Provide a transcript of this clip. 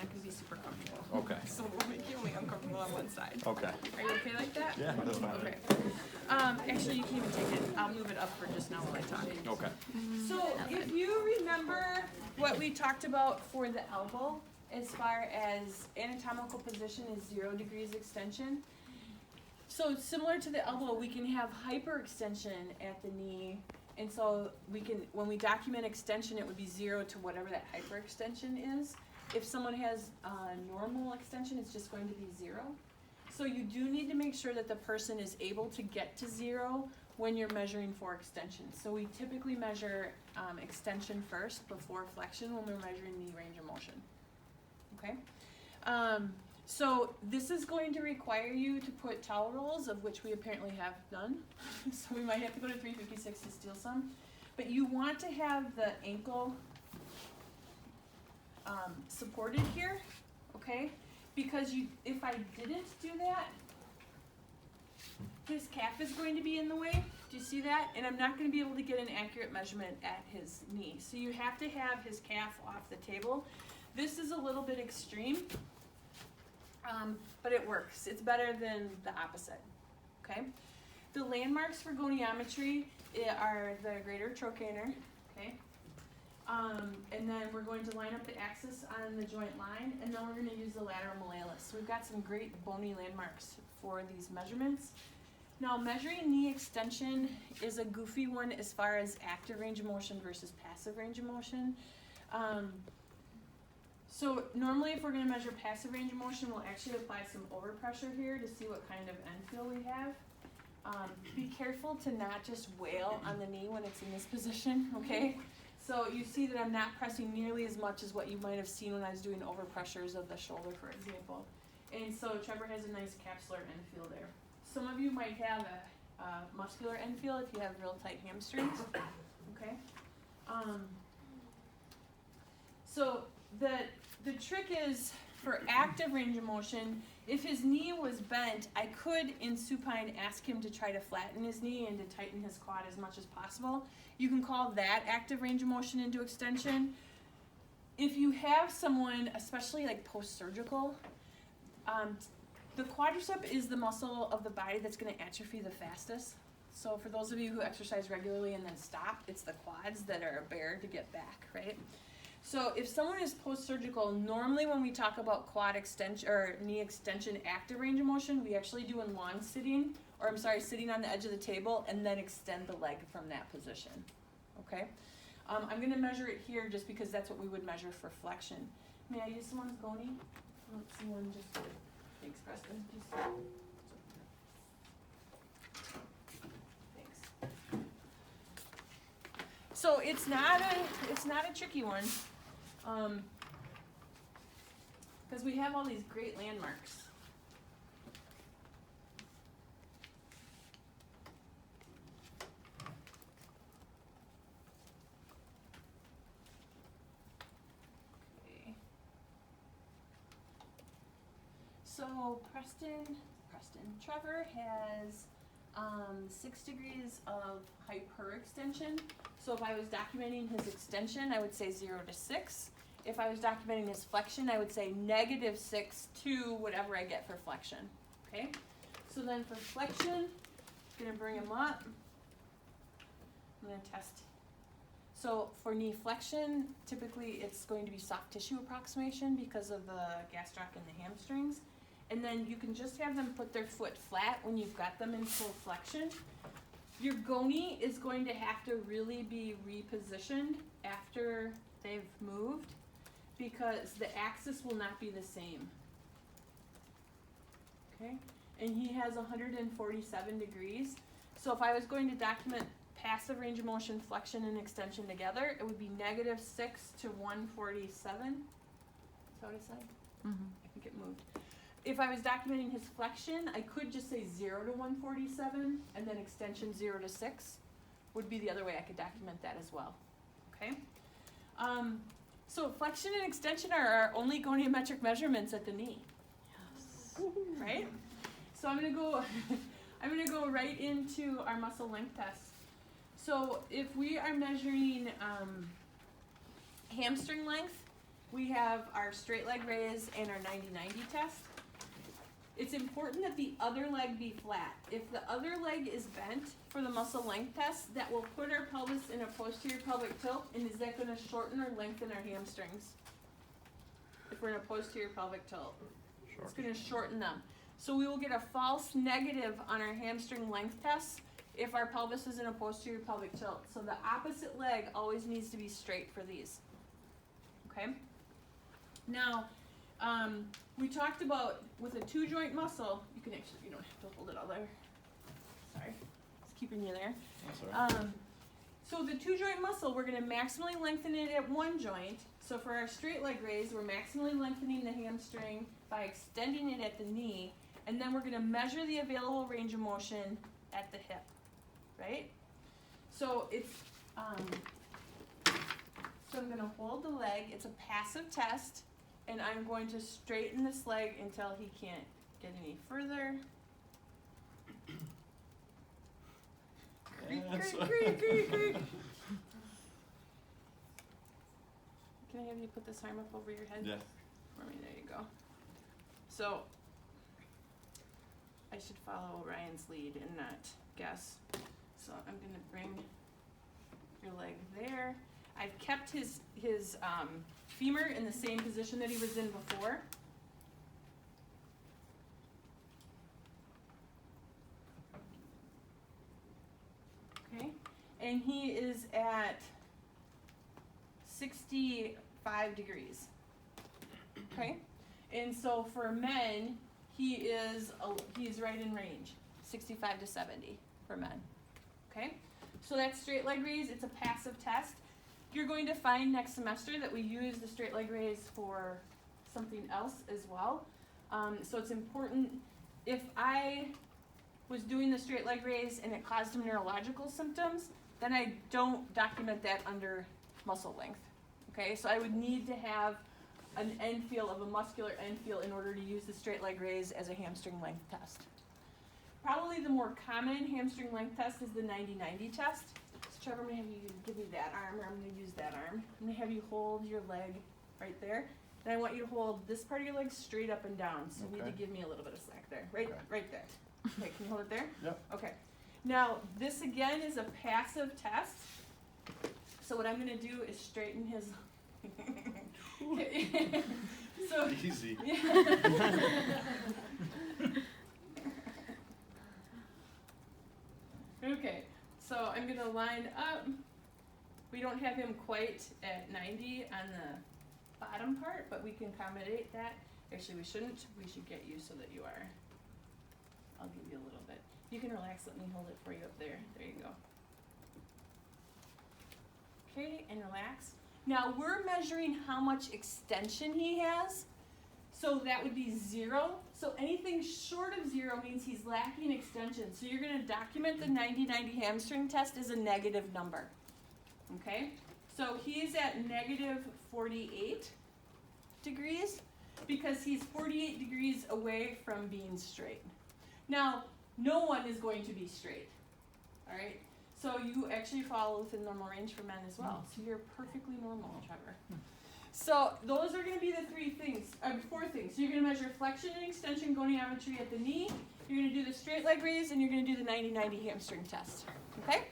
not going to be super comfortable. Okay. So we'll make you only uncomfortable on one side. Okay. Are you okay like that? Yeah, that's fine. Okay. Actually, you can even take it. I'll move it up for just now while I talk. Okay. So if you remember what we talked about for the elbow, as far as anatomical position is 0 degrees extension. So similar to the elbow, we can have hyperextension at the knee. And so we can, when we document extension, it would be 0 to whatever that hyperextension is. If someone has normal extension, it's just going to be 0. So you do need to make sure that the person is able to get to 0 when you're measuring for extension. So we typically measure extension first before flexion when we're measuring knee range of motion. Okay? So this is going to require you to put towel rolls, of which we apparently have none. So we might have to go to 356 to steal some. But you want to have the ankle supported here, okay? Because if I didn't do that, his calf is going to be in the way. Do you see that? And I'm not going to be able to get an accurate measurement at his knee. So you have to have his calf off the table. This is a little bit extreme. But it works. It's better than the opposite, okay? The landmarks for goniometry are the greater trochanter, okay? And then we're going to line up the axis on the joint line, and then we're going to use the lateral malleolus. So we've got some great bony landmarks for these measurements. Now, measuring knee extension is a goofy one as far as active range of motion versus passive range of motion. So normally if we're going to measure passive range of motion, we'll actually apply some overpressure here to see what kind of end feel we have. Be careful to not just wail on the knee when it's in this position, okay? So you see that I'm not pressing nearly as much as what you might have seen when I was doing overpressures of the shoulder, for example. And so Trevor has a nice capsular end feel there. Some of you might have a muscular end feel if you have real tight hamstrings, okay? So the trick is, for active range of motion, if his knee was bent, I could, in supine, ask him to try to flatten his knee and to tighten his quad as much as possible. You can call that active range of motion into extension. If you have someone, especially like post-surgical, the quadricep is the muscle of the body that's going to atrophy the fastest. So for those of you who exercise regularly and then stop, it's the quads that are a bear to get back, right? So if someone is post-surgical, normally when we talk about quad extension or knee extension active range of motion, we actually do in long sitting, or I'm sorry, sitting on the edge of the table and then extend the leg from that position, okay? I'm gonna measure it here just because that's what we would measure for flexion. May I use someone's goni? Someone just, thanks Preston. Thanks. So it's not a tricky one. Because we have all these great landmarks. Okay. So Trevor has 6 degrees of hyperextension. So if I was documenting his extension, I would say 0 to 6. If I was documenting his flexion, I would say -6 to whatever I get for flexion, okay? So then for flexion, I'm gonna bring him up. I'm gonna test. So for knee flexion, typically it's going to be soft tissue approximation because of the gastroc and the hamstrings. And then you can just have them put their foot flat when you've got them in full flexion. Your goni is going to have to really be repositioned after they've moved because the axis will not be the same. Okay? And he has 147 degrees. So if I was going to document passive range of motion, flexion, and extension together, it would be -6 to 147. Is that what I said? Mm-hmm. I think it moved. If I was documenting his flexion, I could just say 0 to 147, and then extension 0 to 6 would be the other way I could document that as well. Okay? So flexion and extension are our only goniometric measurements at the knee. Yes. Right? So I'm gonna go right into our muscle length test. So if we are measuring hamstring length, we have our straight leg raise and our 90-90 test. It's important that the other leg be flat. If the other leg is bent for the muscle length test, that will put our pelvis in a posterior pelvic tilt, and is that going to shorten or lengthen our hamstrings? If we're in a posterior pelvic tilt, it's going to shorten them. So we will get a false negative on our hamstring length test if our pelvis is in a posterior pelvic tilt. So the opposite leg always needs to be straight for these. Okay? Now, we talked about with a 2-joint muscle, you can actually, you don't have to hold it all there. Sorry, it's keeping you there. That's all right. So the 2-joint muscle, we're going to maximally lengthen it at one joint. So for our straight leg raise, we're maximally lengthening the hamstring by extending it at the knee, and then we're going to measure the available range of motion at the hip, right? So it's, so I'm going to hold the leg. It's a passive test, and I'm going to straighten this leg until he can't get any further. Creak. Can I have you put this arm up over your head? Yeah. For me, there you go. So, I should follow Ryan's lead and not guess. So I'm gonna bring your leg there. I've kept his femur in the same position that he was in before. Okay, and he is at 65 degrees. Okay, and so for men, he's right in range, 65 to 70 for men. Okay, so that's straight leg raise. It's a passive test. You're going to find next semester that we use the straight leg raise for something else as well. So it's important. If I was doing the straight leg raise and it caused him neurological symptoms, then I don't document that under muscle length. Okay, so I would need to have an end feel of a muscular end feel in order to use the straight leg raise as a hamstring length test. Probably the more common hamstring length test is the 90-90 test. So Trevor, I'm going to have you give me that arm, or I'm going to use that arm. I'm going to have you hold your leg right there. And I want you to hold this part of your leg straight up and down. So you need to give me a little bit of slack there. Right there. Okay, can you hold it there? Yep. Okay. Now, this again is a passive test. So what I'm going to do is straighten his... So, easy. Okay, so I'm going to line up. We don't have him quite at 90 on the bottom part, but we can accommodate that. Actually, we shouldn't. We should get you so that you are. I'll give you a little bit. You can relax. Let me hold it for you up there. There you go. Okay, and relax. Now we're measuring how much extension he has. So that would be 0. So anything short of 0 means he's lacking extension. So you're going to document the 90-90 hamstring test as a negative number. Okay? So he's at negative 48 degrees because he's 48 degrees away from being straight. Now, no one is going to be straight. All right? So you actually fall within normal range for men as well. So you're perfectly normal, Trevor. So those are going to be the 4 things. So you're going to measure flexion and extension goniometry at the knee. You're going to do the straight leg raise, and you're going to do the 90-90 hamstring test. Okay?